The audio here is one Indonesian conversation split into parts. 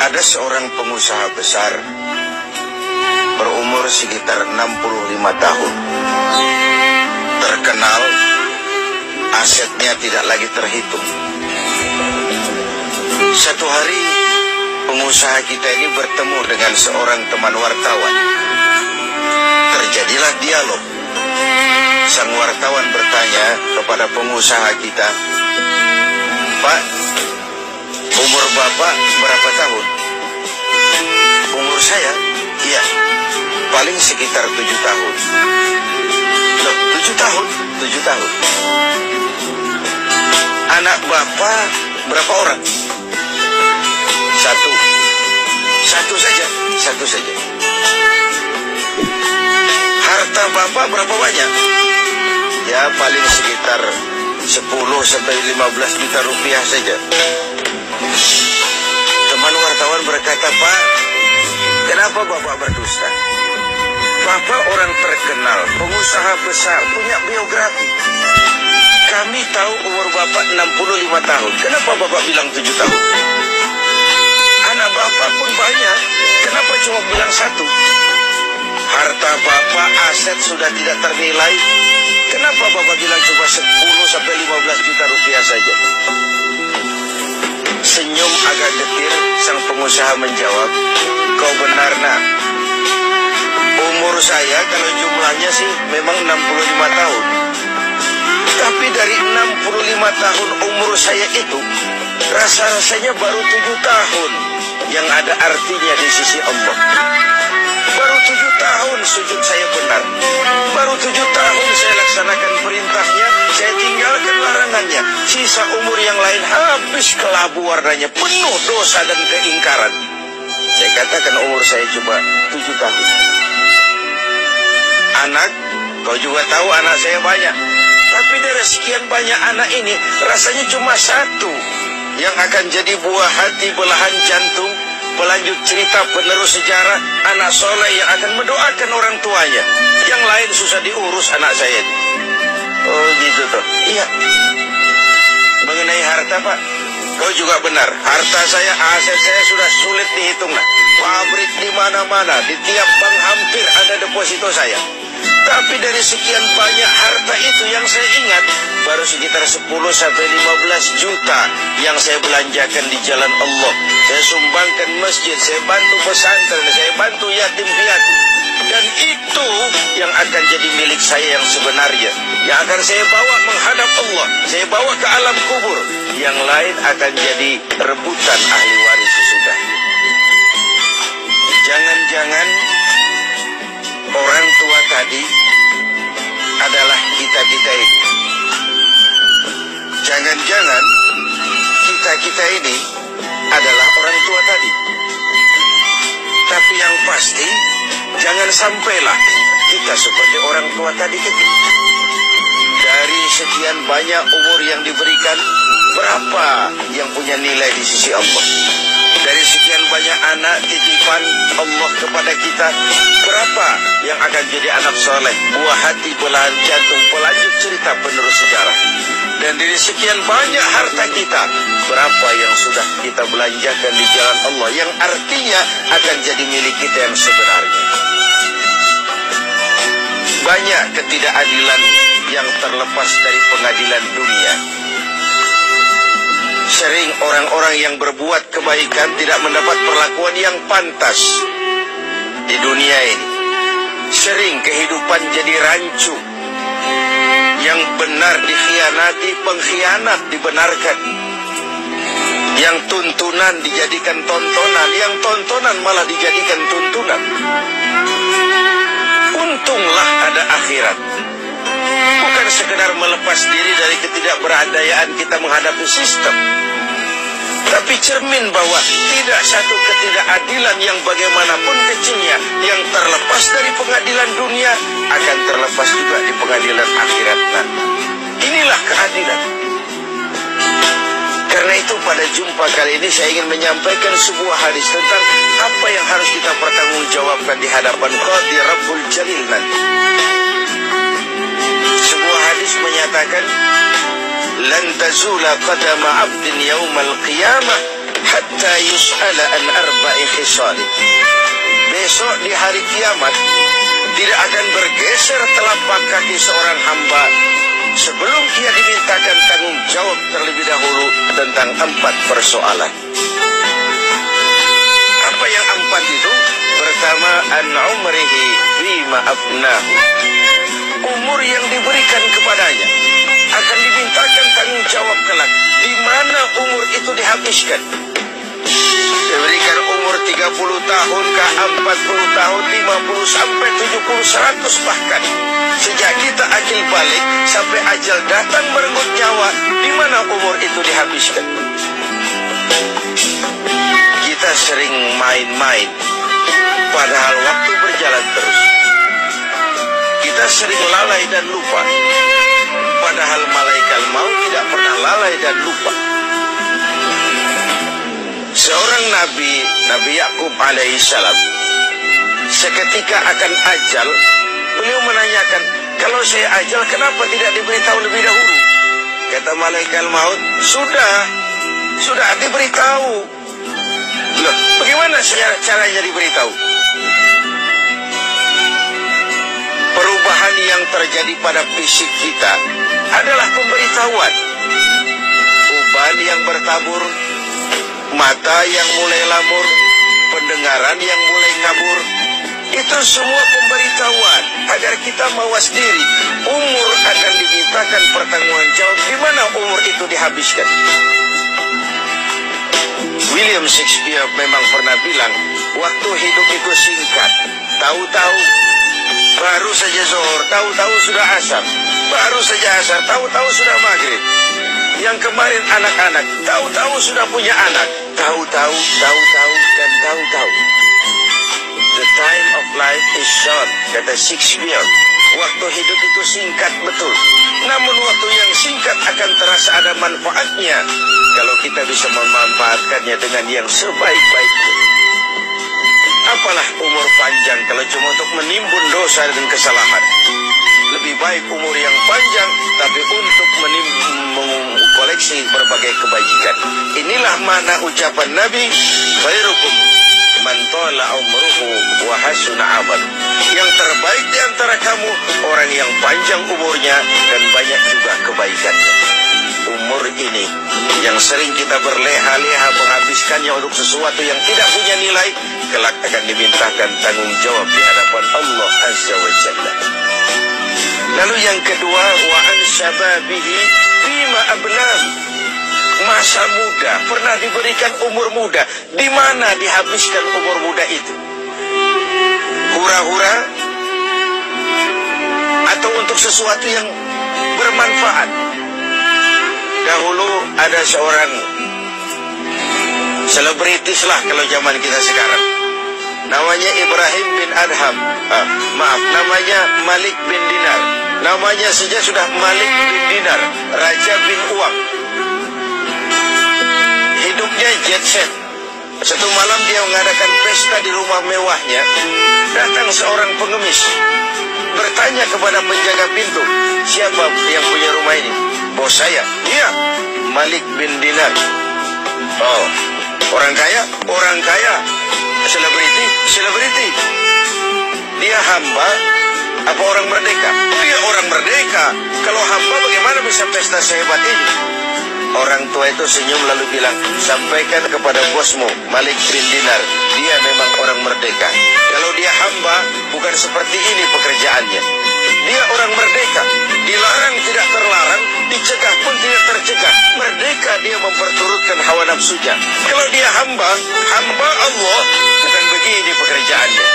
Ada seorang pengusaha besar berumur sekitar 65 tahun. Terkenal, asetnya tidak lagi terhitung. Satu hari, pengusaha kita ini bertemu dengan seorang teman wartawan. Terjadilah dialog. Sang wartawan bertanya kepada pengusaha kita, "Pak, umur Bapak berapa tahun?" "Umur saya? Iya, paling sekitar 7 tahun." "Loh, 7 tahun? 7 tahun. Anak Bapak berapa orang?" "Satu. Satu saja? Satu saja." "Harta Bapak berapa banyak?" "Ya, paling sekitar 10-15 juta rupiah saja." Teman wartawan berkata, "Pak, kenapa Bapak berdusta? Bapak orang terkenal, pengusaha besar, punya biografi. Kami tahu umur Bapak 65 tahun. Kenapa Bapak bilang 7 tahun? Anak Bapak pun banyak. Kenapa cuma bilang 1? Harta Bapak, aset sudah tidak ternilai. Kenapa Bapak bilang cuma 10-15 juta rupiah saja?" Senyum agak getir, sang pengusaha menjawab, "Kau benar, Nak. Umur saya kalau jumlahnya sih memang 65 tahun. Tapi dari 65 tahun umur saya itu, rasa-rasanya baru 7 tahun yang ada artinya di sisi Allah. Baru 7 tahun sujud saya benar. Baru 7 tahun saya laksanakan perintahnya, saya tinggalkan larangannya. Sisa umur yang lain habis kelabu warnanya, penuh dosa dan keingkaran. Saya katakan umur saya cuma 7 tahun. Anak, kau juga tahu anak saya banyak. Tapi dari sekian banyak anak ini, rasanya cuma 1 yang akan jadi buah hati, belahan jantung, pelanjut cerita, penerus sejarah, anak soleh yang akan mendoakan orang tuanya. Yang lain susah diurus anak saya." "Oh gitu toh." "Iya." "Mengenai harta, Pak, kau juga benar. Harta saya, aset saya sudah sulit dihitung, Nak. Pabrik di mana-mana, di tiap bank hampir ada deposito saya. Tapi dari sekian banyak harta itu yang saya ingat, baru sekitar 10-15 juta yang saya belanjakan di jalan Allah. Saya sumbangkan masjid, saya bantu pesantren, saya bantu yatim piatu. Dan itu yang akan jadi milik saya yang sebenarnya, yang akan saya bawa menghadap Allah, saya bawa ke alam kubur. Yang lain akan jadi rebutan ahli waris sesudah." Jangan-jangan orang tua tadi adalah kita-kita ini. Jangan-jangan kita-kita ini adalah orang tua tadi. Tapi yang pasti, jangan sampailah kita seperti orang tua tadi itu. Dari sekian banyak umur yang diberikan, berapa yang punya nilai di sisi Allah? Dari sekian banyak anak titipan Allah kepada kita, berapa yang akan jadi anak soleh, buah hati, belahan jantung, pelanjut cerita, penerus sejarah? Dan dari sekian banyak harta kita, berapa yang sudah kita belanjakan di jalan Allah, yang artinya akan jadi milik kita yang sebenarnya? Banyak ketidakadilan yang terlepas dari pengadilan dunia. Sering orang-orang yang berbuat kebaikan tidak mendapat perlakuan yang pantas di dunia ini. Sering kehidupan jadi rancu. Yang benar dikhianati, pengkhianat dibenarkan. Yang tuntunan dijadikan tontonan, yang tontonan malah dijadikan tuntunan. Untunglah ada akhirat. Bukan sekedar melepas diri dari ketidakberadayaan kita menghadapi sistem, tapi cermin bahwa tidak satu ketidakadilan yang bagaimanapun kecilnya yang terlepas dari pengadilan dunia akan terlepas juga di pengadilan akhirat nanti. Inilah keadilan. Karena itu pada jumpa kali ini saya ingin menyampaikan sebuah hadis tentang apa yang harus kita pertanggungjawabkan di hadapan Qadi Rabbul Jalil nanti. Sebuah hadis menyatakan, "Lan tazula qadama 'abdin yaumal qiyamah hatta yus'ala an arba'i khisal. Besok di hari kiamat tidak akan bergeser telapak kaki seorang hamba sebelum ia dimintakan tanggung jawab terlebih dahulu tentang 4 persoalan. Apa yang 4 itu? Pertama, an umrihi bima abnahu. Umur yang diberikan kepadanya akan dimintakan tanggung jawab kelak. Di mana umur itu dihabiskan? Diberikan umur 30 tahun ke 40 tahun, 50 sampai 70, 100 bahkan. Sejak kita akil balik sampai ajal datang merenggut nyawa, di mana umur itu dihabiskan? Kita sering main-main, padahal waktu berjalan terus. Kita sering lalai dan lupa, padahal malaikat maut tidak pernah lalai dan lupa. Seorang Nabi Yakub alaihissalam, seketika akan ajal, beliau menanyakan, kalau saya ajal kenapa tidak diberitahu lebih dahulu? Kata malaikat maut, sudah diberitahu. Loh, bagaimana caranya diberitahu? Perubahan yang terjadi pada fisik kita adalah pemberitahuan. Uban yang bertabur, mata yang mulai lamur, pendengaran yang mulai kabur, itu semua pemberitahuan agar kita mawas diri. Umur akan dimintakan pertanggungan jawab. Di mana umur itu dihabiskan? William Shakespeare memang pernah bilang, waktu hidup itu singkat. Tahu-tahu baru saja zuhur, tahu-tahu sudah asar. Baru saja asar, tahu-tahu sudah maghrib. Yang kemarin anak-anak, tahu-tahu sudah punya anak. Tahu-tahu, dan tahu-tahu. The time of life is short, kata Shakespeare. Waktu hidup itu singkat betul. Namun waktu yang singkat akan terasa ada manfaatnya kalau kita bisa memanfaatkannya dengan yang sebaik-baiknya. Apalah umur panjang kalau cuma untuk menimbun dosa dan kesalahan. Lebih baik umur yang panjang tapi untuk mengkoleksi berbagai kebajikan. Inilah makna ucapan Nabi, khairukum man tala umruhu wa hasuna amal. Yang terbaik di antara kamu orang yang panjang umurnya dan banyak juga kebaikannya. Umur ini yang sering kita berleha-leha menghabiskannya untuk sesuatu yang tidak punya nilai, kelak akan dimintakan tanggung jawab di hadapan Allah Azza wa Jalla. Lalu yang kedua, wa an syababihi bima ablah. Masa muda, pernah diberikan umur muda. Di mana dihabiskan umur muda itu? Hura-hura atau untuk sesuatu yang bermanfaat? Dahulu ada seorang selebritis lah kalau zaman kita sekarang. Namanya Ibrahim bin Adham. Namanya Malik bin Dinar. Namanya saja sudah Malik bin Dinar, Raja bin Uang. Hidupnya jet set. Satu malam dia mengadakan pesta di rumah mewahnya. Datang seorang pengemis, bertanya kepada penjaga pintu, siapa yang punya rumah ini? Bos saya. Iya, Malik bin Dinar. Oh, orang kaya? Orang kaya. Selebriti? Selebriti. Dia hamba apa orang merdeka? Dia orang merdeka. Kalau hamba bagaimana bisa pesta sehebat ini? Orang tua itu senyum lalu bilang, sampaikan kepada bosmu Malik bin Dinar, dia memang orang merdeka. Kalau dia hamba, bukan seperti ini pekerjaannya. Dia orang merdeka, dilarang tidak terlarang, dicegah pun tidak tercegah. Merdeka dia memperturutkan hawa nafsunya. Kalau dia hamba Allah, bukan begini pekerjaannya.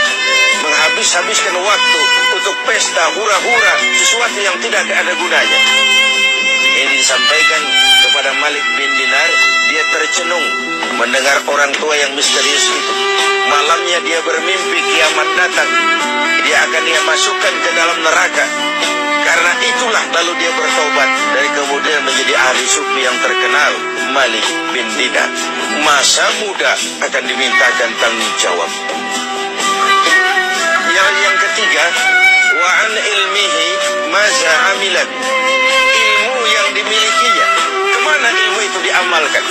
Menghabiskan waktu untuk pesta hura-hura, sesuatu yang tidak ada gunanya. Ini disampaikan kepada Malik bin Dinar. Dia tercenung mendengar orang tua yang misterius itu. Malamnya dia bermimpi kiamat datang. Dia akan dia masukkan ke dalam neraka. Karena itulah lalu dia bertobat dari kemudian menjadi ahli sufi yang terkenal, Malik bin Dinar. Masa muda akan dimintakan tanggung jawab. Yang ketiga, wa an ilmihi maza amila bi. Ilmu yang dimilikinya, kemana ilmu itu diamalkan?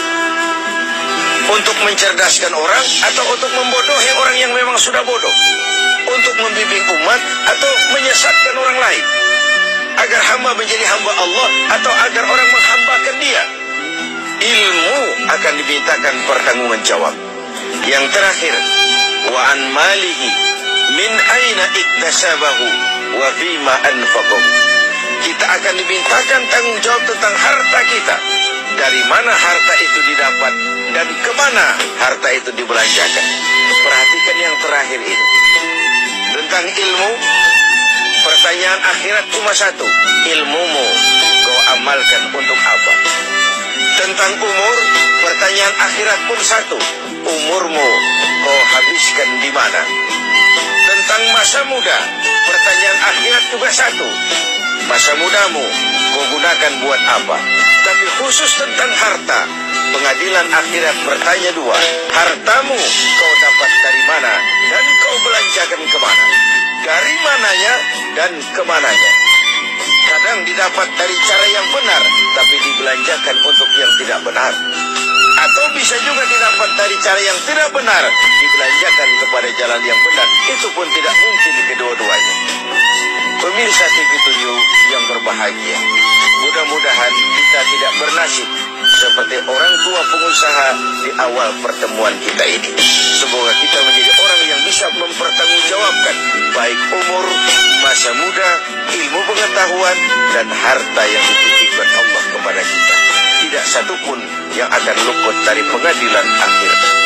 Untuk mencerdaskan orang atau untuk membodohi orang yang memang sudah bodoh? Untuk membimbing umat atau menyesatkan orang lain? Agar hamba menjadi hamba Allah atau agar orang menghambakan dia? Ilmu akan dimintakan pertanggungan jawab. Yang terakhir, wa an malihi min aina iktasabahu wa fima anfaqahu. Kita akan dimintakan tanggung jawab tentang harta kita. Dari mana harta itu didapat dan kemana harta itu dibelanjakan. Perhatikan yang terakhir ini. Tentang ilmu, pertanyaan akhirat cuma satu. Ilmumu kau amalkan untuk apa? Tentang umur, pertanyaan akhirat pun satu. Umurmu kau habiskan di mana? Tentang masa muda, pertanyaan akhirat juga satu. Masa mudamu kau gunakan buat apa? Tapi khusus tentang harta, pengadilan akhirat bertanya dua. Hartamu kau dapat dari mana dan kau belanjakan kemana? Dari mananya dan kemananya? Kadang didapat dari cara yang benar, tapi dibelanjakan untuk yang tidak benar. Atau bisa juga didapat dari cara yang tidak benar, dibelanjakan kepada jalan yang benar. Itu pun tidak mungkin kedua-duanya. Pemirsa TV7 yang berbahagia, mudah-mudahan kita tidak bernasib seperti orang tua pengusaha di awal pertemuan kita ini. Semoga kita menjadi orang yang bisa mempertanggungjawabkan baik umur, masa muda, ilmu pengetahuan, dan harta yang dititipkan Allah kepada kita. Tidak satupun yang akan luput dari pengadilan akhir.